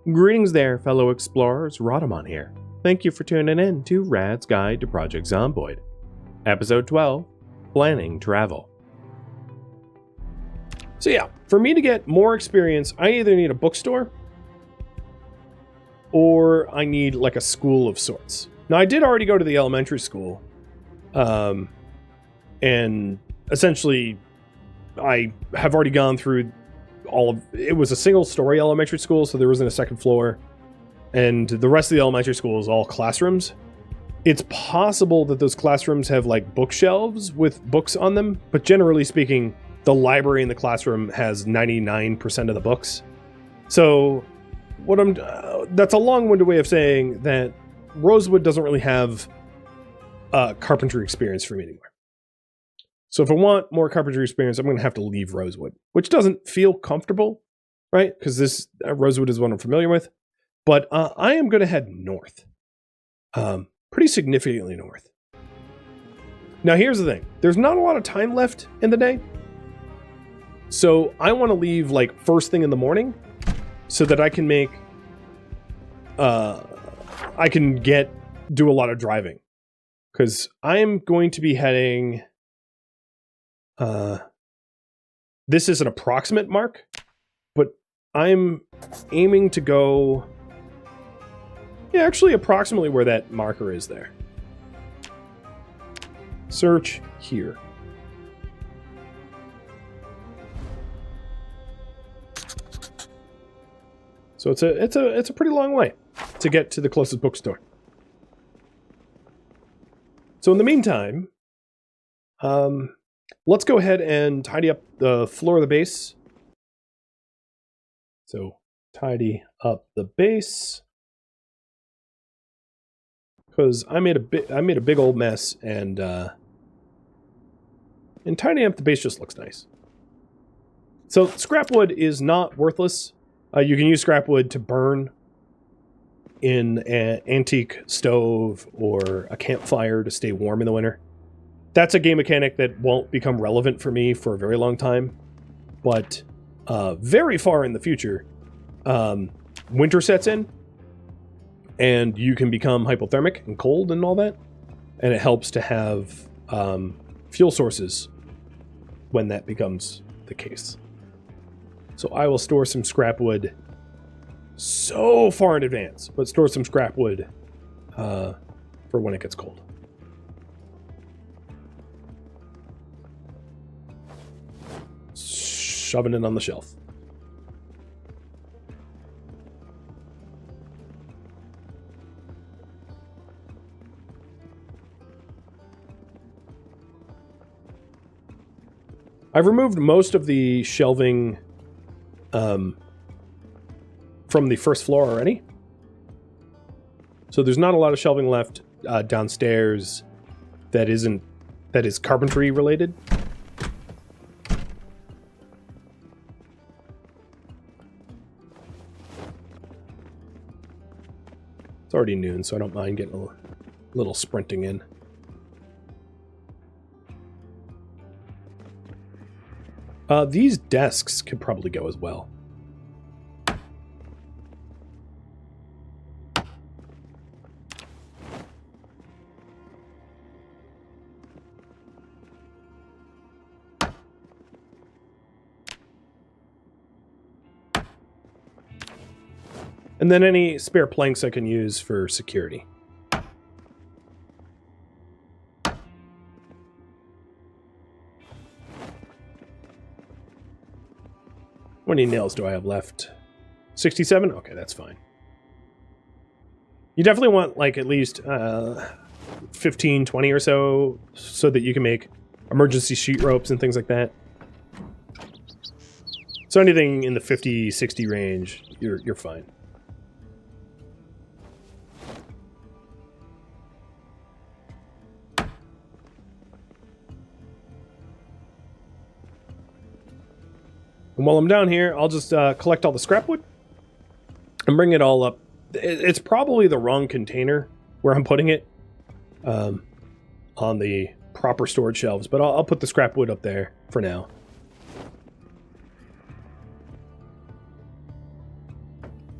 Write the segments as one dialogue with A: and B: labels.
A: Greetings there, fellow explorers. Rhadamant here. Thank you for tuning in to Rad's Guide to Project Zomboid. Episode 12, Planning Travel. So yeah, for me to get more experience, I either need a bookstore or I need like a school of sorts. Now, I did already go to the elementary school, and essentially I have already gone through it was a single story elementary school, so there wasn't a second floor, and the rest of the elementary school is all classrooms. It's possible that those classrooms have like bookshelves with books on them, but generally speaking, the library in the classroom has 99% of the books. So that's a long-winded way of saying that Rosewood doesn't really have carpentry experience for me anymore. So if I want more carpentry experience, I'm going to have to leave Rosewood, which doesn't feel comfortable, right? Because this Rosewood is one I'm familiar with. But I am going to head north, pretty significantly north. Now, here's the thing. There's not a lot of time left in the day. So I want to leave like first thing in the morning so that I can do a lot of driving. Because I am going to be heading... this is an approximate mark, but I'm aiming to go, actually approximately where that marker is there. Search here. So it's a pretty long way to get to the closest bookstore. So in the meantime, let's go ahead and tidy up the floor of the base. So tidy up the base, because I made a big old mess, and tidying up the base just looks nice. So scrap wood is not worthless. You can use scrap wood to burn in an antique stove or a campfire to stay warm in the winter. That's a game mechanic that won't become relevant for me for a very long time, but very far in the future, winter sets in, and you can become hypothermic and cold and all that, and it helps to have fuel sources when that becomes the case. So I will store some scrap wood so far in advance, but store some scrap wood for when it gets cold. Shoving it on the shelf. I've removed most of the shelving from the first floor already. So there's not a lot of shelving left downstairs that is carpentry related. It's already noon, so I don't mind getting a little sprinting in. These desks could probably go as well. And then any spare planks I can use for security. How many nails do I have left? 67? Okay, that's fine. You definitely want like at least 15, 20 or so that you can make emergency sheet ropes and things like that. So anything in the 50, 60 range, you're fine. And while I'm down here, I'll just collect all the scrap wood and bring it all up. It's probably the wrong container where I'm putting it on the proper storage shelves, but I'll put the scrap wood up there for now.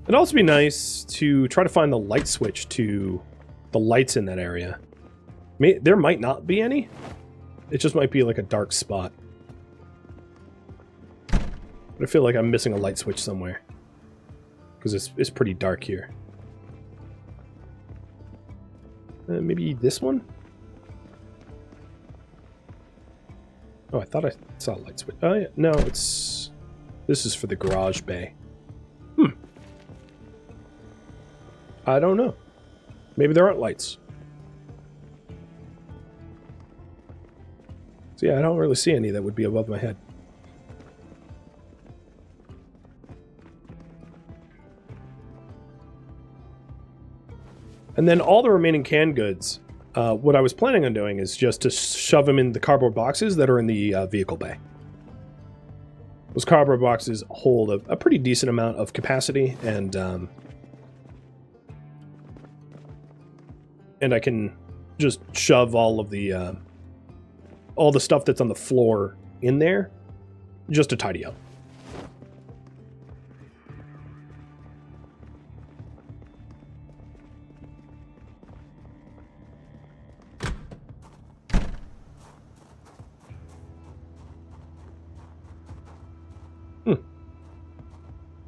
A: It'd also be nice to try to find the light switch to the lights in that area. There might not be any. It just might be like a dark spot. But I feel like I'm missing a light switch somewhere. Because it's pretty dark here. Maybe this one? Oh, I thought I saw a light switch. Oh, yeah. No, it's... This is for the garage bay. I don't know. Maybe there aren't lights. So yeah, I don't really see any that would be above my head. And then all the remaining canned goods, what I was planning on doing is just to shove them in the cardboard boxes that are in the vehicle bay. Those cardboard boxes hold a pretty decent amount of capacity, and I can just shove all the stuff that's on the floor in there just to tidy up.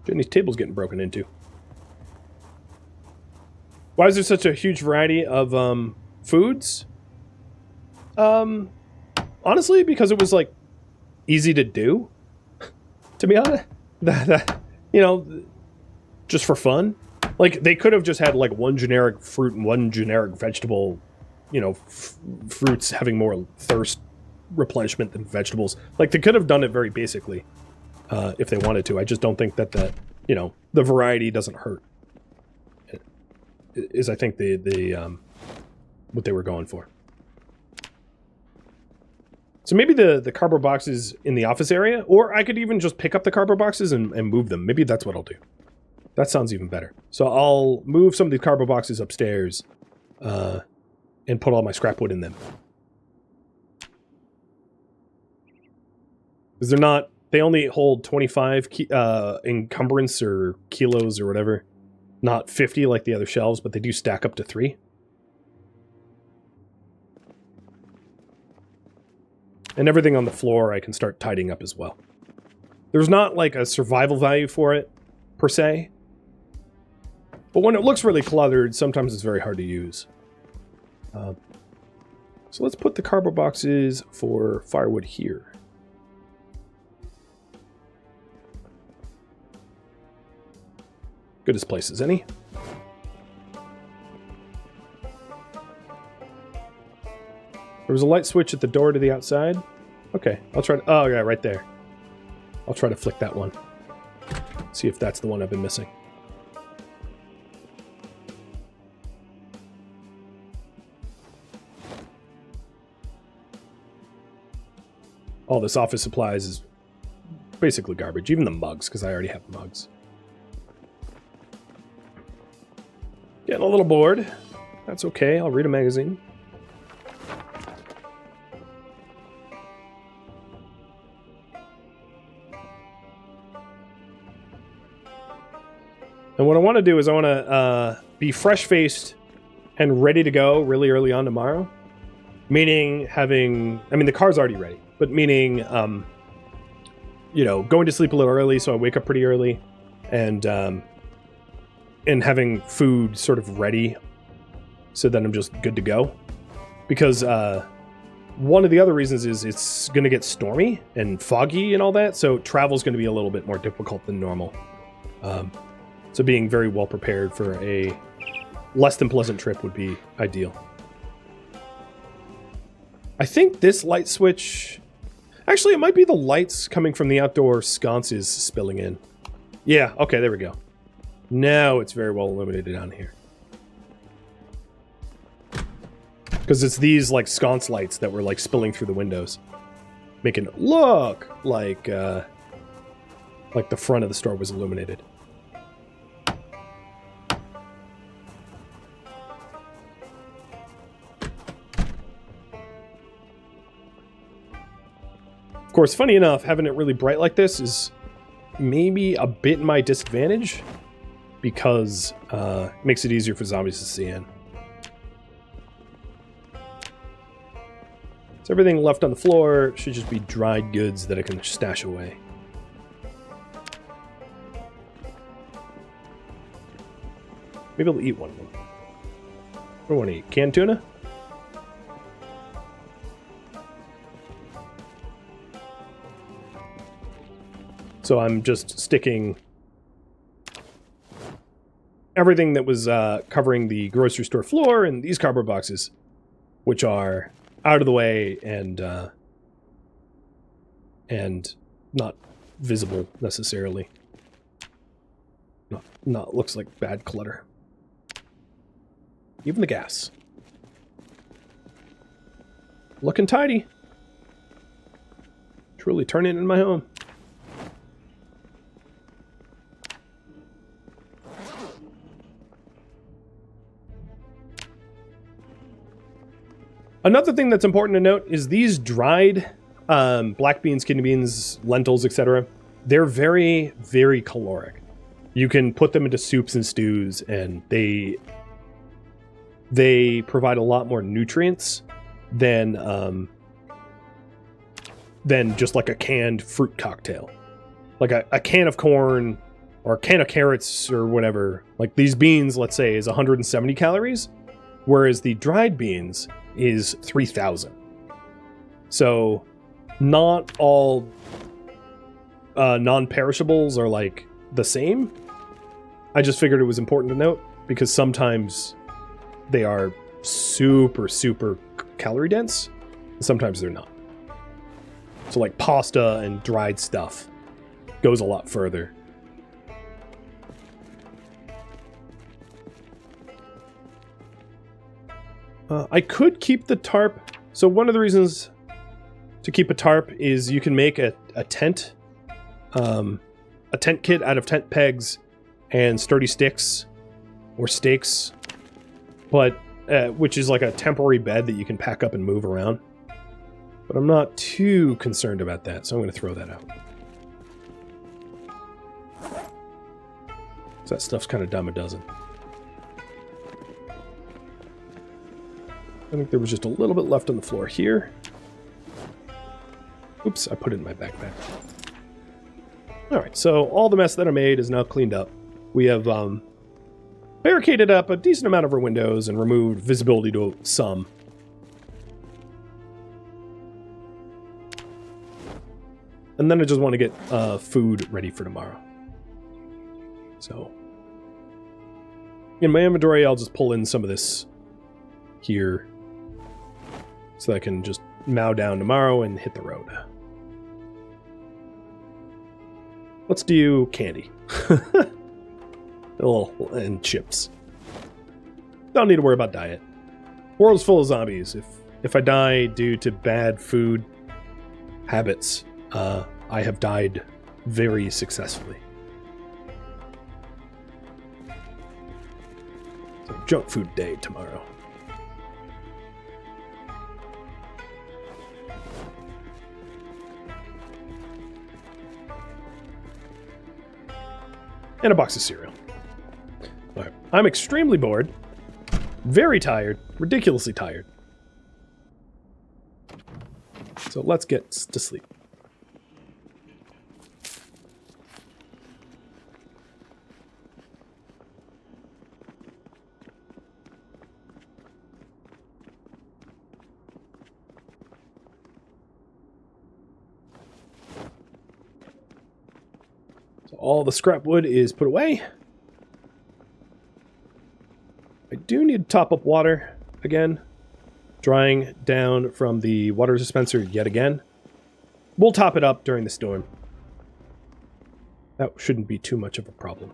A: Jenny's table's getting broken into. Why is there such a huge variety of foods? Honestly, because it was like easy to do. To be honest, you know, just for fun. Like they could have just had like one generic fruit and one generic vegetable. You know, fruits having more thirst replenishment than vegetables. Like they could have done it very basically. If they wanted to. I just don't think that you know, the variety doesn't hurt. Is I think the what they were going for. So maybe the cardboard boxes in the office area, or I could even just pick up the cardboard boxes and move them. Maybe that's what I'll do. That sounds even better. So I'll move some of these cardboard boxes upstairs and put all my scrap wood in them. Because they're not... They only hold 25 encumbrance or kilos or whatever. Not 50 like the other shelves, but they do stack up to 3. And everything on the floor I can start tidying up as well. There's not like a survival value for it, per se. But when it looks really cluttered, sometimes it's very hard to use. So let's put the cardboard boxes for firewood here. Good as place as any. There was a light switch at the door to the outside. Okay, I'll try to... Oh, yeah, right there. I'll try to flick that one. See if that's the one I've been missing. All this office supplies is basically garbage. Even the mugs, because I already have mugs. Getting a little bored. That's okay, I'll read a magazine. And what I want to do is I want to be fresh-faced and ready to go really early on tomorrow. Meaning having... I mean, the car's already ready. But meaning, you know, going to sleep a little early so I wake up pretty early. And having food sort of ready so that I'm just good to go. Because one of the other reasons is it's going to get stormy and foggy and all that. So travel's going to be a little bit more difficult than normal. So being very well prepared for a less than pleasant trip would be ideal. I think this light switch... Actually, it might be the lights coming from the outdoor sconces spilling in. Yeah, okay, there we go. Now it's very well illuminated down here. Because it's these, like, sconce lights that were, like, spilling through the windows. Making it look like the front of the store was illuminated. Of course, funny enough, having it really bright like this is maybe a bit my disadvantage. because it makes it easier for zombies to see in. So everything left on the floor should just be dried goods that I can stash away. Maybe I'll eat one of them. What do I want to eat? Canned tuna? So I'm just sticking everything that was covering the grocery store floor in these cardboard boxes, which are out of the way and not visible necessarily. Not looks like bad clutter. Even the gas. Looking tidy. Truly turning in my home. Another thing that's important to note is these dried black beans, kidney beans, lentils, etc. They're very, very caloric. You can put them into soups and stews, and they provide a lot more nutrients than just like a canned fruit cocktail. Like a can of corn or a can of carrots or whatever. Like these beans, let's say, is 170 calories, whereas the dried beans is 3,000. So not all non-perishables are like the same. I just figured it was important to note because sometimes they are super, super calorie dense, and sometimes they're not. So like pasta and dried stuff goes a lot further. I could keep the tarp. So one of the reasons to keep a tarp is you can make a tent kit out of tent pegs and sturdy sticks or stakes, but which is like a temporary bed that you can pack up and move around. But I'm not too concerned about that, so I'm going to throw that out. So that stuff's kind of dime a dozen. I think there was just a little bit left on the floor here. Oops, I put it in my backpack. Alright, so all the mess that I made is now cleaned up. We have barricaded up a decent amount of our windows and removed visibility to some. And then I just want to get food ready for tomorrow. So in my inventory, I'll just pull in some of this here so that I can just mow down tomorrow and hit the road. Let's do candy. And chips. Don't need to worry about diet. World's full of zombies. If I die due to bad food habits, I have died very successfully. So junk food day tomorrow. And a box of cereal. All right. I'm extremely bored, very tired, ridiculously tired. So let's get to sleep. All the scrap wood is put away. I do need to top up water again. Drying down from the water dispenser yet again. We'll top it up during the storm. That shouldn't be too much of a problem.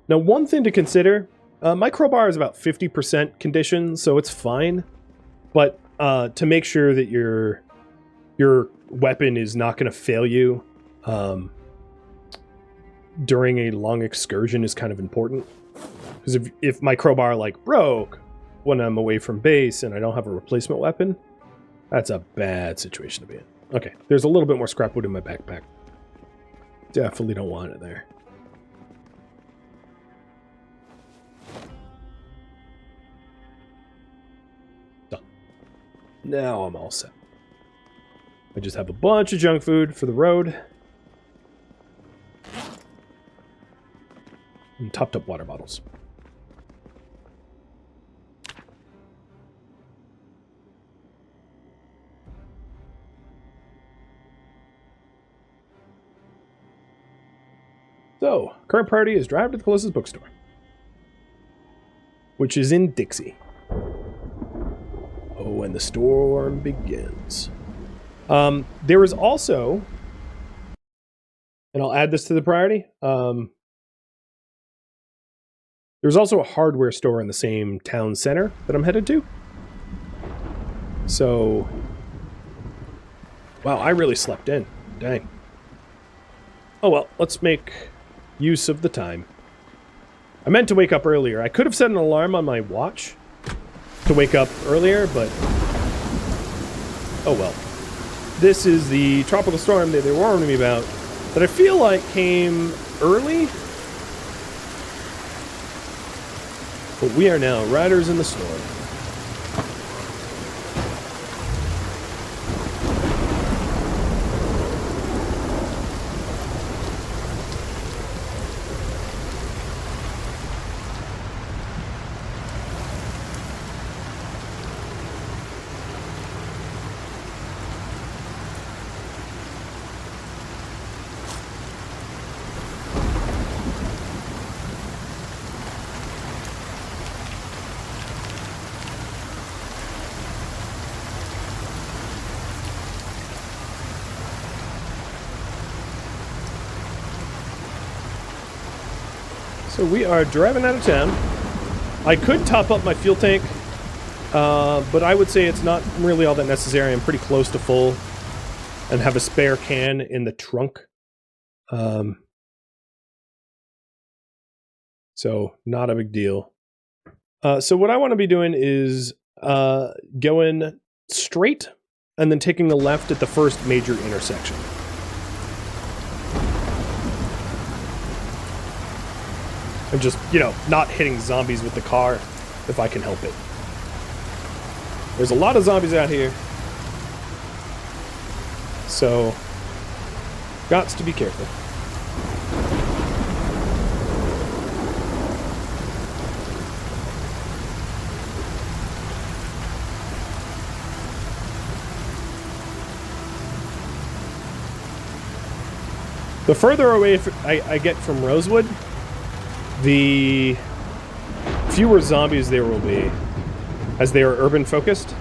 A: Now, one thing to consider, my crowbar is about 50% condition, so it's fine. But to make sure that your weapon is not going to fail you during a long excursion is kind of important. Because if my crowbar like broke when I'm away from base and I don't have a replacement weapon, that's a bad situation to be in. Okay, there's a little bit more scrap wood in my backpack. Definitely don't want it there. Done. Now I'm all set. I just have a bunch of junk food for the road. And topped up water bottles. So, current priority is drive to the closest bookstore, which is in Dixie. Oh, when the storm begins. There is also, and I'll add this to the priority, there's also a hardware store in the same town center that I'm headed to. So, wow, I really slept in. Dang. Oh well, let's make use of the time. I meant to wake up earlier. I could have set an alarm on my watch to wake up earlier, but oh well. This is the tropical storm that they warned me about that I feel like came early. But we are now riders in the storm. So we are driving out of town. I could top up my fuel tank, but I would say it's not really all that necessary. I'm pretty close to full and have a spare can in the trunk. So not a big deal. So what I want to be doing is going straight and then taking a left at the first major intersection. And just, you know, not hitting zombies with the car if I can help it. There's a lot of zombies out here. So, gots to be careful. The further away I get from Rosewood, the fewer zombies there will be, as they are urban focused.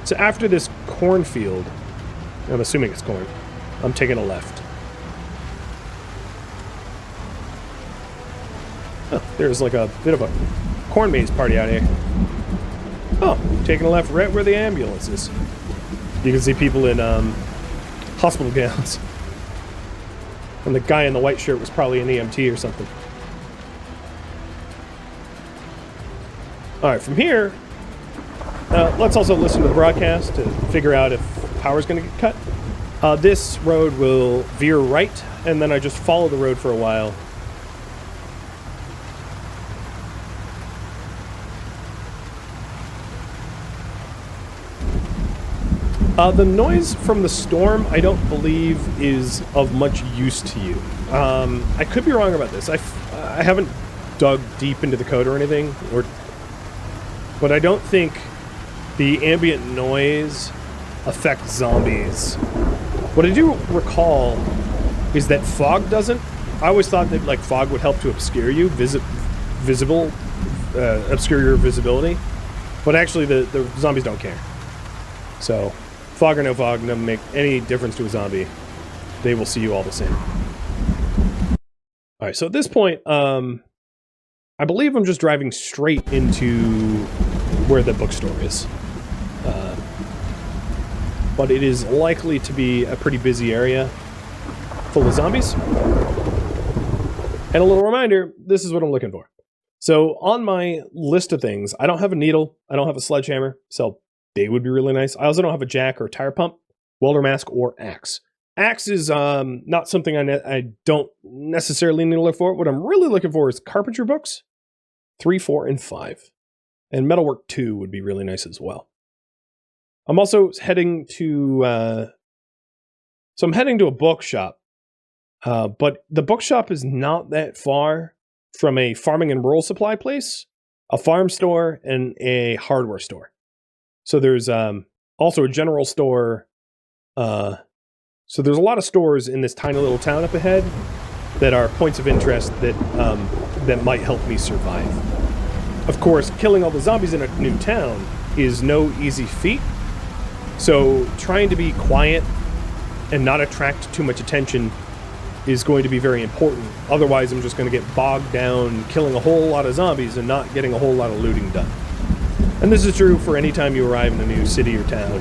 A: So after this cornfield, I'm assuming it's corn, I'm taking a left. Oh, there's like a bit of a corn maze party out here. Oh, taking a left right where the ambulance is. You can see people in hospital gowns. And the guy in the white shirt was probably an EMT or something. Alright, from here, let's also listen to the broadcast to figure out if power's going to get cut. This road will veer right, and then I just follow the road for a while. The noise from the storm, I don't believe, is of much use to you. I could be wrong about this. I haven't dug deep into the code or anything, but I don't think the ambient noise affects zombies. What I do recall is that fog doesn't. I always thought that like fog would help to obscure you, obscure your visibility, but actually the zombies don't care. So. Fog or no fog doesn't make any difference to a zombie. They will see you all the same. Alright, so at this point, I believe I'm just driving straight into where the bookstore is. But it is likely to be a pretty busy area full of zombies. And a little reminder, this is what I'm looking for. So on my list of things, I don't have a needle, I don't have a sledgehammer, so they would be really nice. I also don't have a jack or a tire pump, welder mask, or axe. Axe is not something I don't necessarily need to look for. What I'm really looking for is carpentry books, 3, 4, and 5. And metalwork 2 would be really nice as well. I'm also heading to... So I'm heading to a bookshop. But the bookshop is not that far from a farming and rural supply place, a farm store, and a hardware store. So there's also a general store. So there's a lot of stores in this tiny little town up ahead that are points of interest that that might help me survive. Of course, killing all the zombies in a new town is no easy feat. So trying to be quiet and not attract too much attention is going to be very important. Otherwise, I'm just going to get bogged down killing a whole lot of zombies and not getting a whole lot of looting done. And this is true for any time you arrive in a new city or town.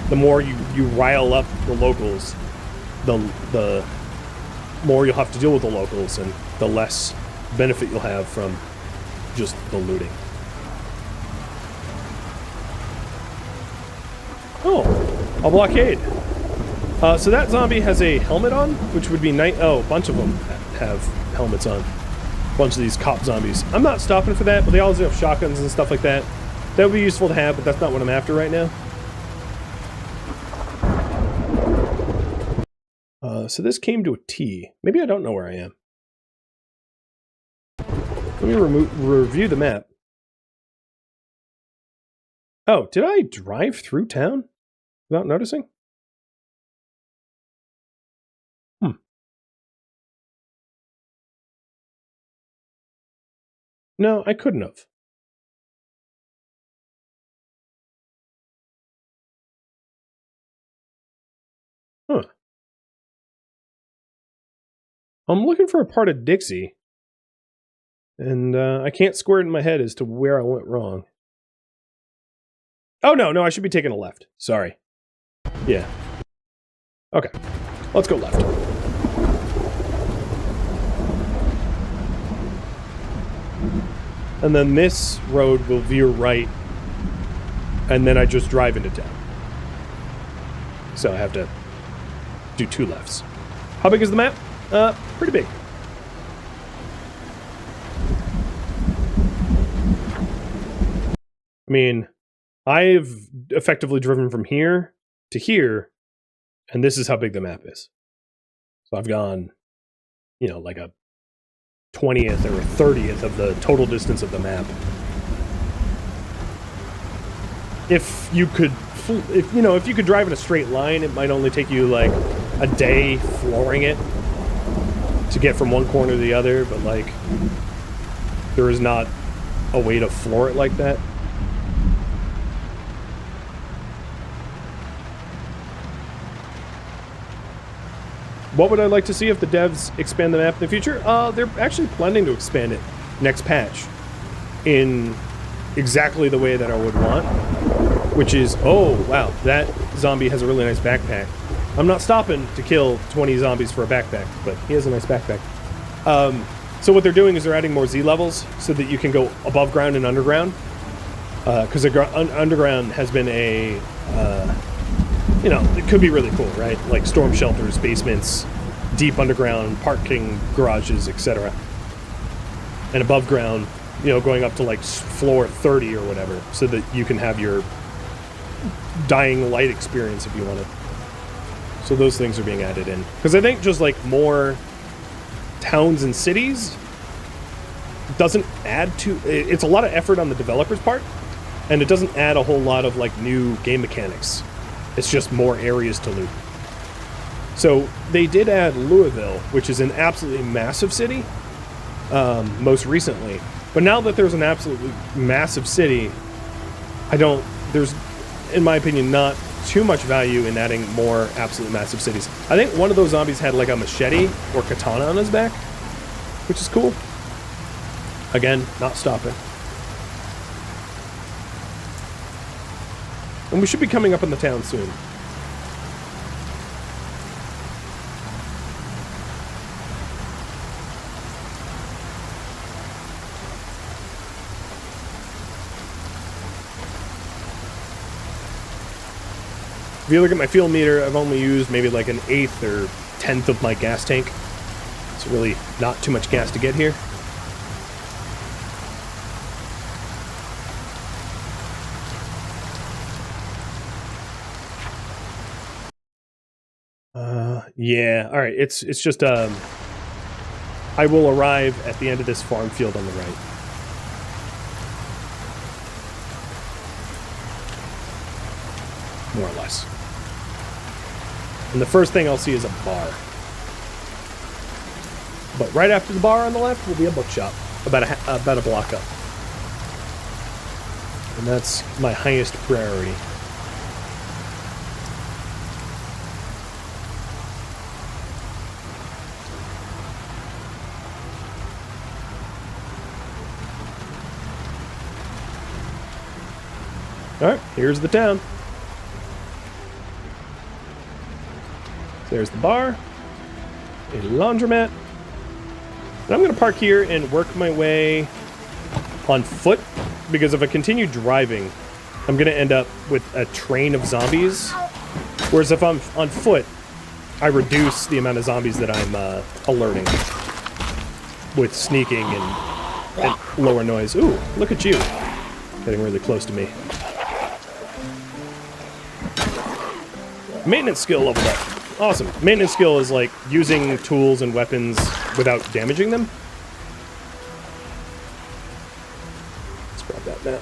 A: The more you rile up the locals, the more you'll have to deal with the locals, and the less benefit you'll have from just the looting. Oh, a blockade. So that zombie has a helmet on, which would be nice. Oh, a bunch of them have helmets on. A bunch of these cop zombies. I'm not stopping for that, but they also have shotguns and stuff like that. That would be useful to have, but that's not what I'm after right now. So this came to a T. Maybe I don't know where I am. Let me review the map. Oh, did I drive through town without noticing? No, I couldn't have. Huh. I'm looking for a part of Dixie. And I can't square it in my head as to where I went wrong. Oh, no, I should be taking a left. Sorry. Yeah. Okay. Let's go left. And then this road will veer right, and then I just drive into town. So I have to do 2 lefts. How big is the map? Pretty big. I mean, I've effectively driven from here to here, and this is how big the map is. So I've gone, like a 20th or 30th of the total distance of the map. If you could drive in a straight line, it might only take you like a day flooring it to get from one corner to the other, but like there is not a way to floor it like that. What would I like to see if the devs expand the map in the future? They're actually planning to expand it next patch in exactly the way that I would want, which is, oh, wow, that zombie has a really nice backpack. I'm not stopping to kill 20 zombies for a backpack, but he has a nice backpack. So what they're doing is they're adding more Z levels so that you can go above ground and underground, because underground has been a... it could be really cool, right? Like storm shelters, basements, deep underground, parking garages, etc. And above ground, going up to like floor 30 or whatever, so that you can have your dying light experience if you want it. So those things are being added in. Because I think just like more towns and cities doesn't add to... It's a lot of effort on the developer's part, and it doesn't add a whole lot of like new game mechanics. It's just more areas to loot. So they did add Louisville, which is an absolutely massive city, most recently. But now that there's an absolutely massive city, there's, in my opinion, not too much value in adding more absolutely massive cities. I think one of those zombies had like a machete or katana on his back, which is cool. Again, not stopping. And we should be coming up in the town soon. If you look at my fuel meter, I've only used maybe like an eighth or 10th of my gas tank. It's really not too much gas to get here. Yeah, alright, it's just, I will arrive at the end of this farm field on the right. More or less. And the first thing I'll see is a bar. But right after the bar on the left will be a bookshop, about a block up. And that's my highest priority. Alright, here's the town. There's the bar, a laundromat, and I'm going to park here and work my way on foot, because if I continue driving, I'm going to end up with a train of zombies, whereas if I'm on foot, I reduce the amount of zombies that I'm alerting with sneaking and lower noise. Ooh, look at you, getting really close to me. Maintenance skill leveled up. Awesome. Maintenance skill is like using tools and weapons without damaging them. Let's grab that map.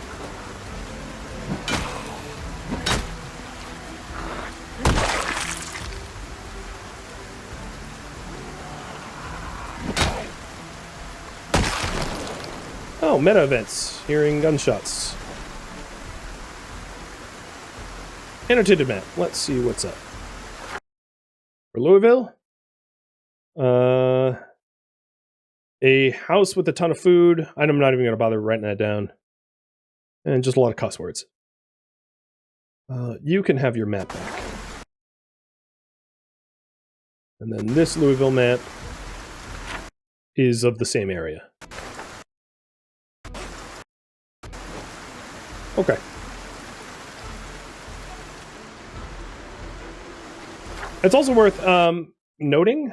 A: Oh, meta events. Hearing gunshots. Annotated map. Let's see what's up. For Louisville, a house with a ton of food. I'm not even going to bother writing that down. And just a lot of cuss words. You can have your map back. And then this Louisville map is of the same area. Okay. It's also worth noting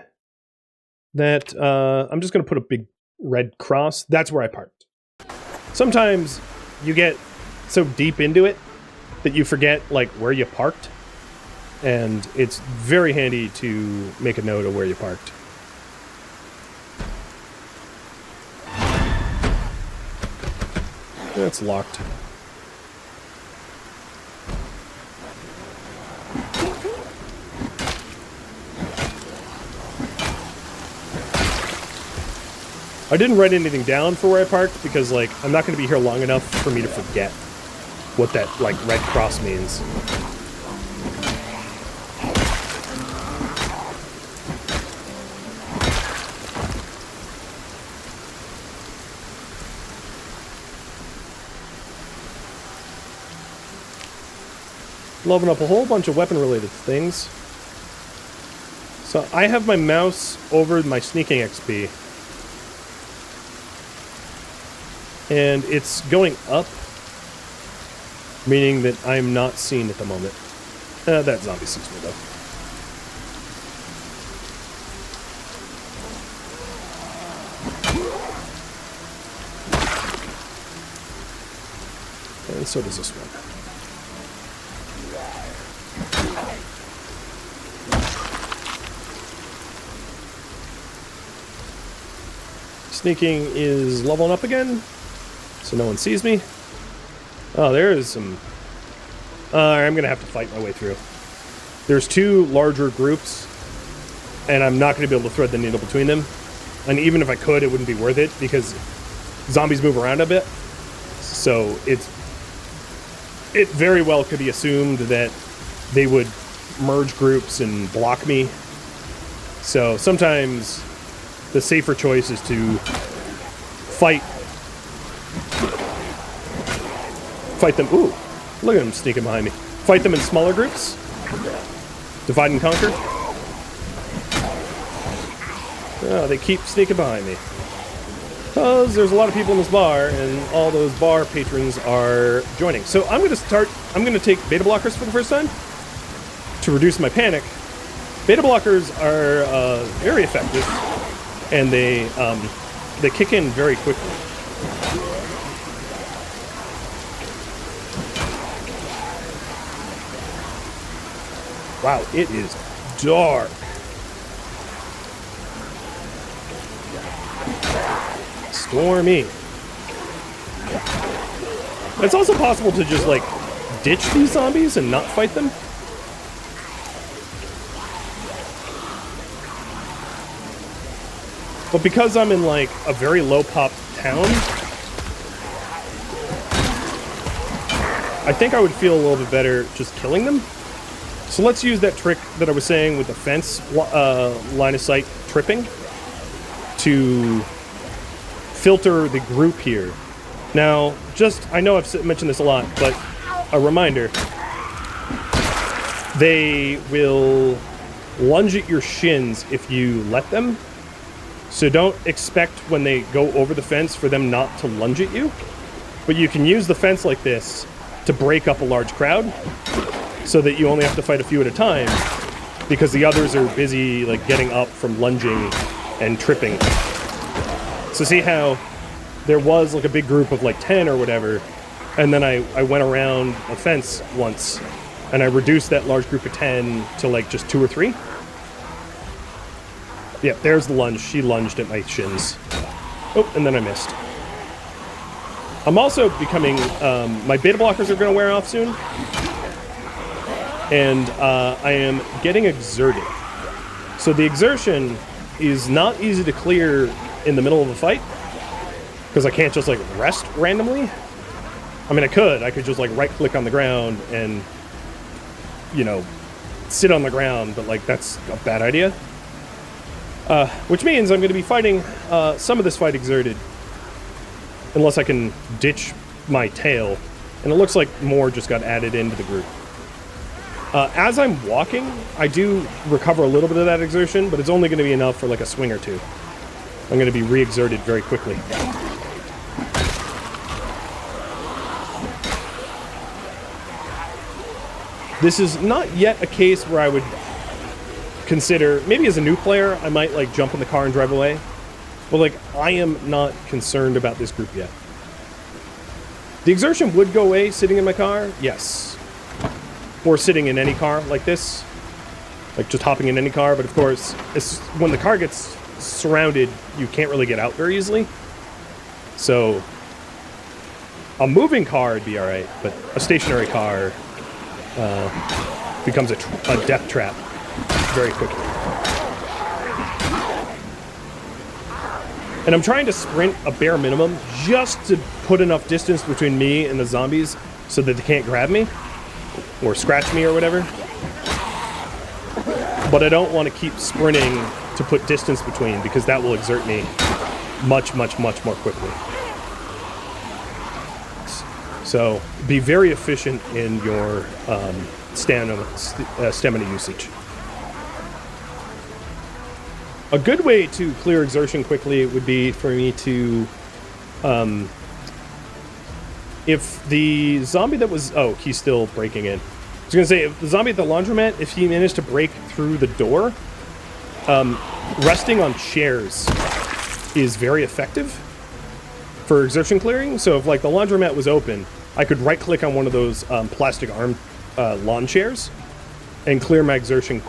A: that I'm just going to put a big red cross. That's where I parked. Sometimes you get so deep into it that you forget like where you parked, and it's very handy to make a note of where you parked. That's locked. I didn't write anything down for where I parked because, like, I'm not going to be here long enough for me to forget what that, like, red cross means. Loading up a whole bunch of weapon-related things. So I have my mouse over my sneaking XP. And it's going up, meaning that I'm not seen at the moment. That zombie sees me, though. And so does this one. Sneaking is leveling up again. So no one sees me. Oh, there is some... I'm gonna have to fight my way through. There's two larger groups, and I'm not gonna be able to thread the needle between them. And even if I could, it wouldn't be worth it, because zombies move around a bit. So it very well could be assumed that they would merge groups and block me. So sometimes the safer choice is to fight them. Ooh, look at them sneaking behind me. Fight them in smaller groups. Divide and conquer. Oh, they keep sneaking behind me. Because there's a lot of people in this bar, and all those bar patrons are joining. So I'm going to take beta blockers for the first time. to reduce my panic, beta blockers are very effective, and they kick in very quickly. Wow, it is dark. Stormy. It's also possible to just, like, ditch these zombies and not fight them. But because I'm in, like, a very low-pop town, I think I would feel a little bit better just killing them. So let's use that trick that I was saying with the fence line of sight tripping to filter the group here. Now, I know I've mentioned this a lot, but a reminder, they will lunge at your shins if you let them. So don't expect when they go over the fence for them not to lunge at you. But you can use the fence like this to break up a large crowd so that you only have to fight a few at a time because the others are busy like getting up from lunging and tripping. So see how there was like a big group of like 10 or whatever, and then I went around a fence once and I reduced that large group of 10 to like just 2 or 3. Yeah, there's the lunge. She lunged at my shins. Oh, and then I missed. I'm also becoming... my beta blockers are going to wear off soon. And I am getting exerted. So the exertion is not easy to clear in the middle of a fight. Because I can't just, like, rest randomly. I mean, I could just, like, right-click on the ground and, you know, sit on the ground. But, like, that's a bad idea. Which means I'm going to be fighting some of this fight exerted. Unless I can ditch my tail. And it looks like more just got added into the group. As I'm walking, I do recover a little bit of that exertion, but it's only going to be enough for like a swing or two. I'm going to be re-exerted very quickly. This is not yet a case where I would consider, maybe as a new player, I might like jump in the car and drive away. But like, I am not concerned about this group yet. The exertion would go away sitting in my car, yes. Or sitting in any car like this. Like just hopping in any car, but of course, when the car gets surrounded, you can't really get out very easily. So, a moving car would be alright, but a stationary car becomes a death trap very quickly. And I'm trying to sprint a bare minimum just to put enough distance between me and the zombies so that they can't grab me or scratch me or whatever. But I don't want to keep sprinting to put distance between because that will exert me much, much, much more quickly. So be very efficient in your stamina usage. A good way to clear exertion quickly would be for me to, if the zombie that was, oh, he's still breaking in. I was going to say, if the zombie at the laundromat, if he managed to break through the door, resting on chairs is very effective for exertion clearing. So if like the laundromat was open, I could right click on one of those plastic arm lawn chairs and clear my exertion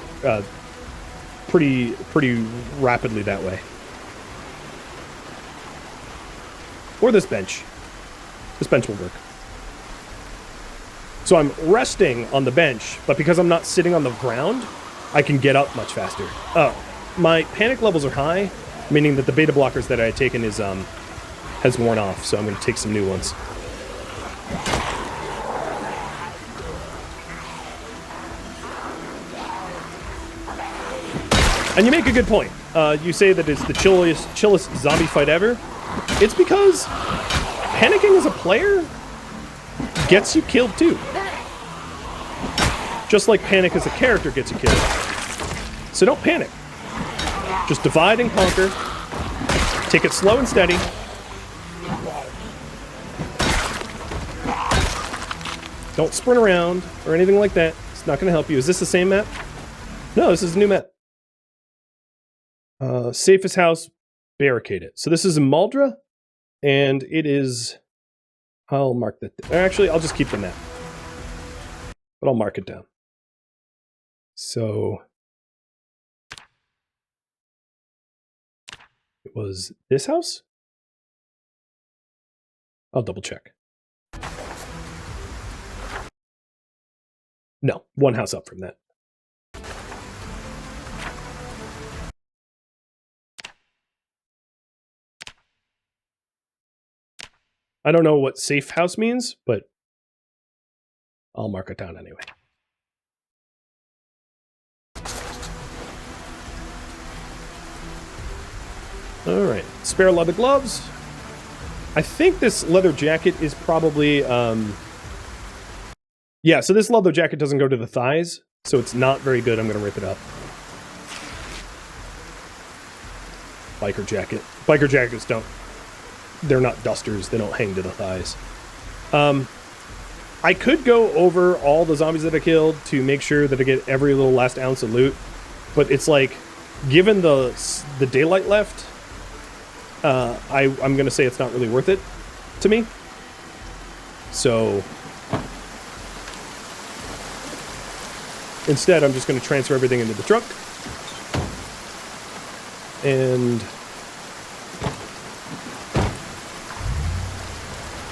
A: pretty rapidly that way. Or this bench. This bench will work. So I'm resting on the bench, but because I'm not sitting on the ground, I can get up much faster. My panic levels are high, meaning that the beta blockers that I had taken has worn off, so I'm going to take some new ones. And you make a good point. You say that it's the chillest zombie fight ever. It's because panicking as a player gets you killed too. Just like panic as a character gets you killed. So don't panic. Just divide and conquer. Take it slow and steady. Don't sprint around or anything like that. Not going to help you. Is this the same map? No, this is a new map. Safest house, barricaded. So this is in Maldra, and it is... I'll mark that. Actually, I'll just keep the map. But I'll mark it down. So... It was this house? I'll double check. No, one house up from that. I don't know what safe house means, but I'll mark it down anyway. All right, spare leather gloves. I think this leather jacket is probably, yeah, so this leather jacket doesn't go to the thighs, so it's not very good. I'm going to rip it up. Biker jacket. Biker jackets don't, they're not dusters. They don't hang to the thighs. I could go over all the zombies that I killed to make sure that I get every little last ounce of loot, but it's like, given the daylight left, I'm going to say it's not really worth it to me. So instead, I'm just going to transfer everything into the truck. And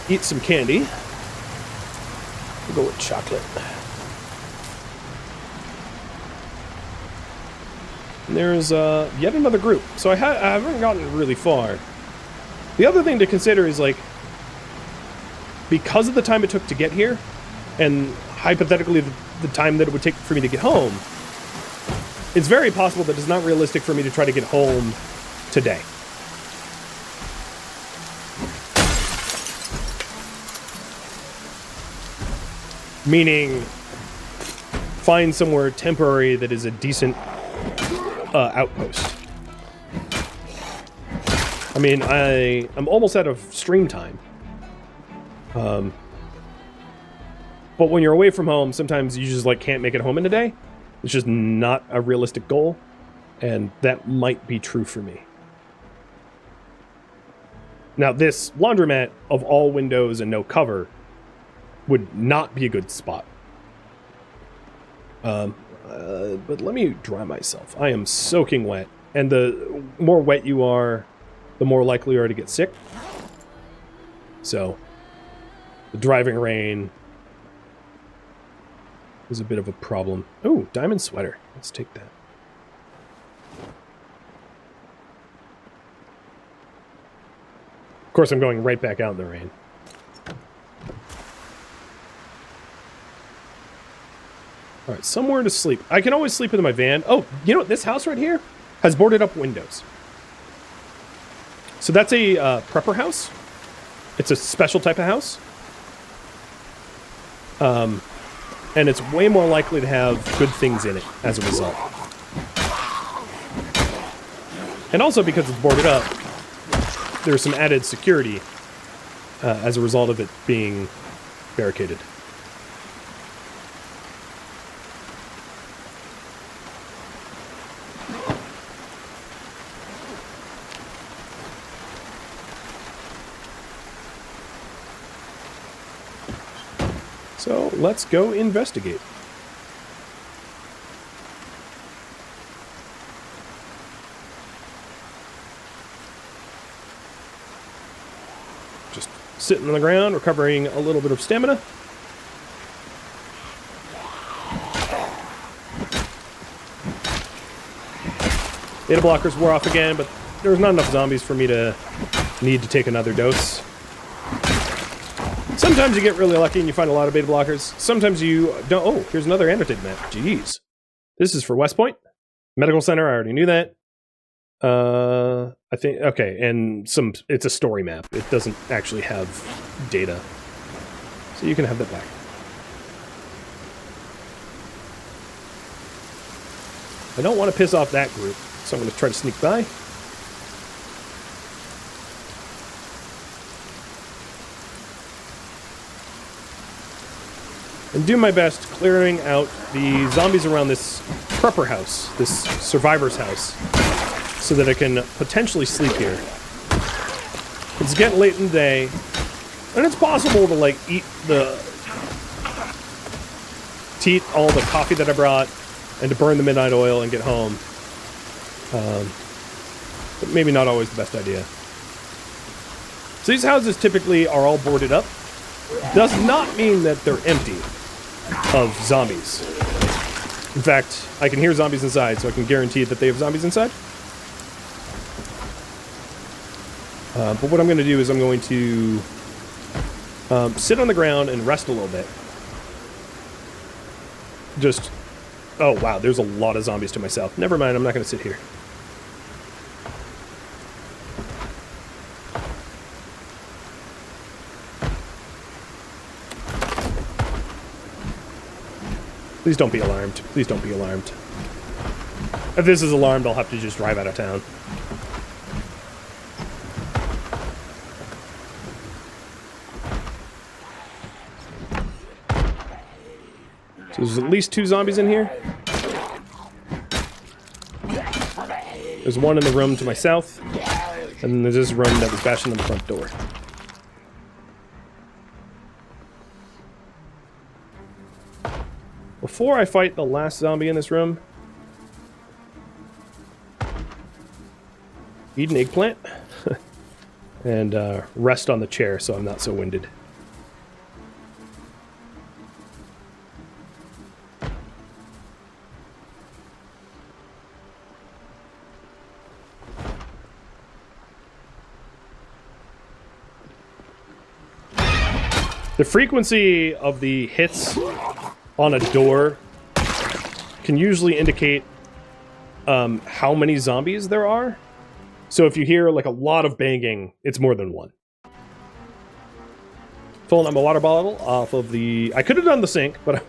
A: eat some candy. We'll go with chocolate. And there's yet another group. So I haven't gotten really far. The other thing to consider is, like, because of the time it took to get here, and hypothetically the time that it would take for me to get home, it's very possible that it's not realistic for me to try to get home today. Meaning, find somewhere temporary that is a decent outpost. I mean, I'm almost out of stream time. But when you're away from home, sometimes you just, like, can't make it home in a day. It's just not a realistic goal, and that might be true for me. Now, this laundromat of all windows and no cover would not be a good spot. But let me dry myself. I am soaking wet, and the more wet you are, the more likely you are to get sick. So, the driving rain is a bit of a problem. Oh, diamond sweater. Let's take that. Of course, I'm going right back out in the rain. All right, somewhere to sleep. I can always sleep in my van. Oh, you know what? This house right here has boarded up windows. So that's a prepper house. It's a special type of house. And it's way more likely to have good things in it as a result. And also because it's boarded up, there's some added security as a result of it being barricaded. So let's go investigate. Just sitting on the ground, recovering a little bit of stamina. Beta blockers wore off again, but there's not enough zombies for me to need to take another dose. Sometimes you get really lucky and you find a lot of beta blockers. Sometimes you don't. Oh, here's another annotated map. Jeez. This is for West Point. Medical Center, I already knew that. I think, okay, and it's a story map. It doesn't actually have data. So you can have that back. I don't want to piss off that group, so I'm going to try to sneak by. and do my best clearing out the zombies around this prepper house, this survivor's house, so that I can potentially sleep here. It's getting late in the day, and it's possible to like eat all the coffee that I brought and to burn the midnight oil and get home. But maybe not always the best idea. So these houses typically are all boarded up. Does not mean that they're empty of zombies. In fact, I can hear zombies inside, so I can guarantee that they have zombies inside. But what I'm going to do is I'm going to sit on the ground and rest a little bit. Just... Oh, wow, there's a lot of zombies to myself. Never mind, I'm not going to sit here. Please don't be alarmed. Please don't be alarmed. If this is alarmed, I'll have to just drive out of town. So there's at least 2 zombies in here. There's one in the room to my south, and then there's this room that was bashing on the front door. Before I fight the last zombie in this room, eat an eggplant and rest on the chair so I'm not so winded. The frequency of the hits on a door can usually indicate how many zombies there are. So if you hear like a lot of banging, it's more than one. Filling up my water bottle off of the... I could have done the sink, but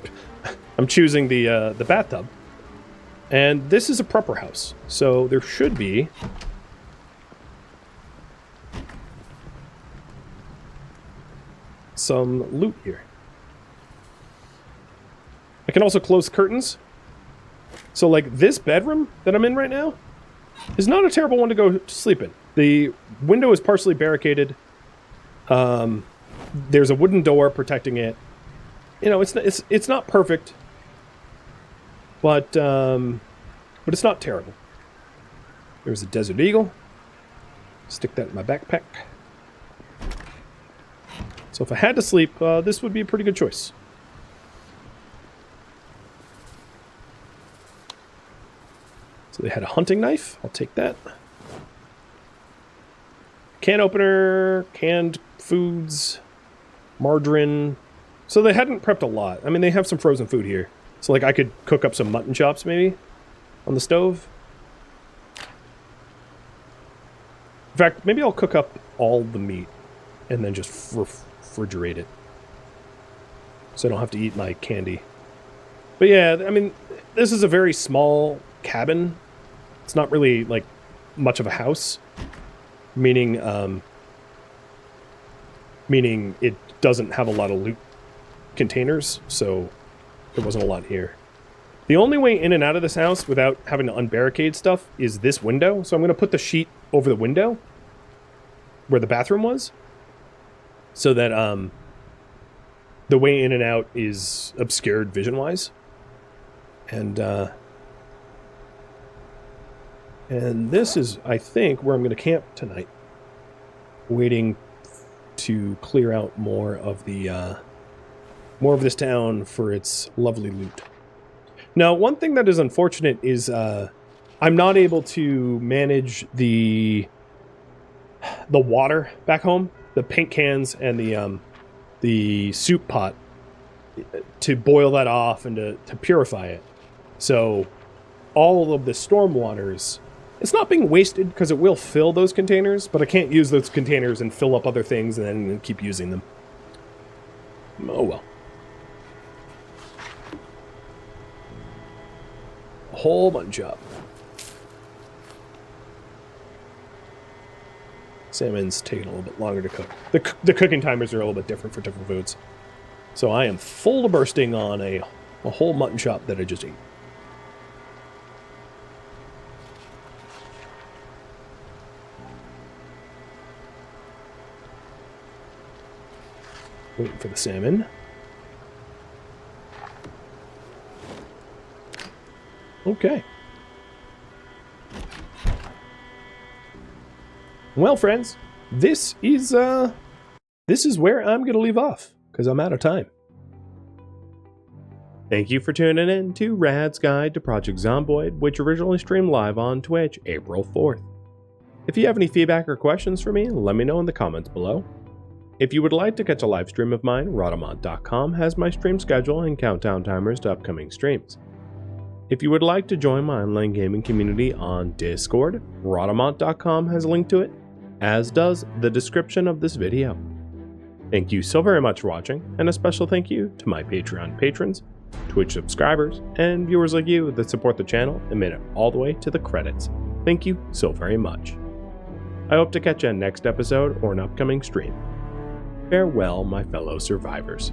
A: I'm choosing the bathtub. And this is a prepper house, so there should be... some loot here. I can also close curtains. So like this bedroom that I'm in right now is not a terrible one to go to sleep in. The window is partially barricaded. There's a wooden door protecting it. You know, it's not perfect, but it's not terrible. There's a desert eagle. Stick that in my backpack. So if I had to sleep, this would be a pretty good choice. So they had a hunting knife. I'll take that. Can opener, canned foods, margarine. So they hadn't prepped a lot. I mean, they have some frozen food here. So like I could cook up some mutton chops maybe on the stove. In fact, maybe I'll cook up all the meat and then just refrigerate it, so I don't have to eat my candy. But yeah, I mean, this is a very small cabin. It's not really like much of a house, meaning it doesn't have a lot of loot containers, so there wasn't a lot here. The only way in and out of this house without having to unbarricade stuff is this window, so I'm going to put the sheet over the window where the bathroom was, so that the way in and out is obscured vision-wise. And this is, I think, where I'm going to camp tonight, waiting to clear out more of this town for its lovely loot. Now, one thing that is unfortunate is I'm not able to manage the water back home. The paint cans and the soup pot to boil that off and to purify it. So all of the storm waters, it's not being wasted because it will fill those containers, but I can't use those containers and fill up other things and then keep using them. Oh well. A whole bunch up. Salmon's taking a little bit longer to cook. The cooking timers are a little bit different for different foods. So I am full to bursting on a whole mutton chop that I just ate. Waiting for the salmon. Okay. Well, friends, this is where I'm going to leave off, because I'm out of time. Thank you for tuning in to Rad's Guide to Project Zomboid, which originally streamed live on Twitch April 4th. If you have any feedback or questions for me, let me know in the comments below. If you would like to catch a live stream of mine, Rhadamant.com has my stream schedule and countdown timers to upcoming streams. If you would like to join my online gaming community on Discord, Rhadamant.com has a link to it, as does the description of this video. Thank you so very much for watching, and a special thank you to my Patreon patrons, Twitch subscribers, and viewers like you that support the channel and made it all the way to the credits. Thank you so very much. I hope to catch you in next episode or an upcoming stream. Farewell, my fellow survivors.